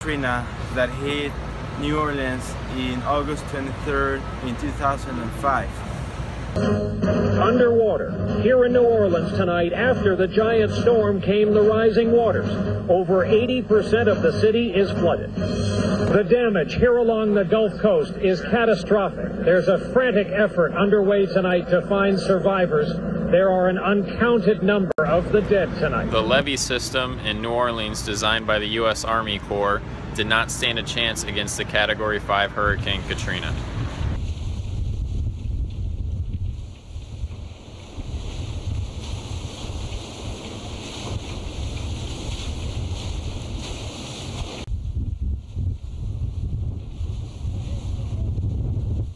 Katrina that hit New Orleans in August 23rd in 2005. Underwater, here in New Orleans tonight, after the giant storm came the rising waters. Over 80% of the city is flooded. The damage here along the Gulf Coast is catastrophic. There's a frantic effort underway tonight to find survivors. There are an uncounted number of the dead tonight. The levee system in New Orleans, designed by the U.S. Army Corps, did not stand a chance against the Category 5 Hurricane Katrina.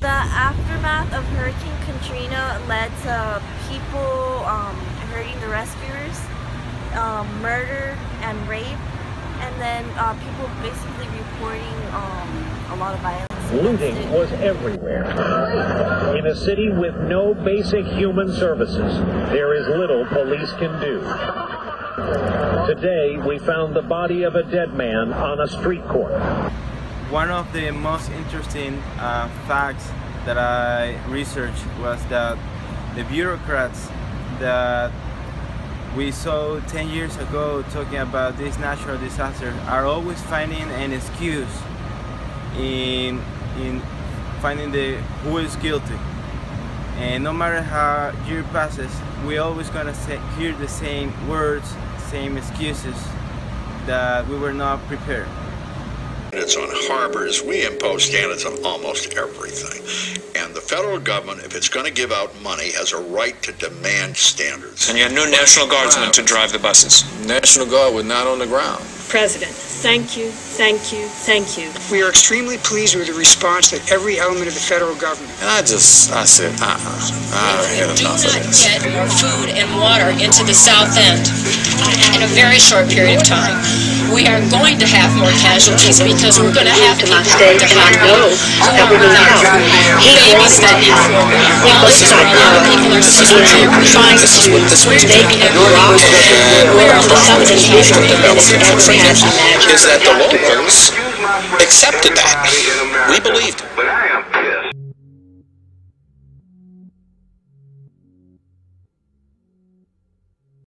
The aftermath of Hurricane Katrina led to people hurting the rescuers, murder and rape, and then people basically reporting a lot of violence. Looting was everywhere. In a city with no basic human services, there is little police can do. Today, we found the body of a dead man on a street corner. One of the most interesting facts that I researched was that the bureaucrats that we saw 10 years ago talking about this natural disaster are always finding an excuse in finding who is guilty. And no matter how year passes, we're always gonna hear the same words, same excuses that we were not prepared. It's on harbors. We impose standards on almost everything. And the federal government, if it's going to give out money, has a right to demand standards. And you had no National Guardsmen to drive the buses. National Guard was not on the ground. President, thank you, thank you, thank you. We are extremely pleased with the response that every element of the federal government. And I said, I had enough of this. Get more food and water into the South End in a very short period of time. We are going to have more casualties because we're going to have people who are without babies that need formula. Well, this is where a lot of people are trying to switch baby and rock. We're on the Southern country. Is that the locals accepted that. We believed it.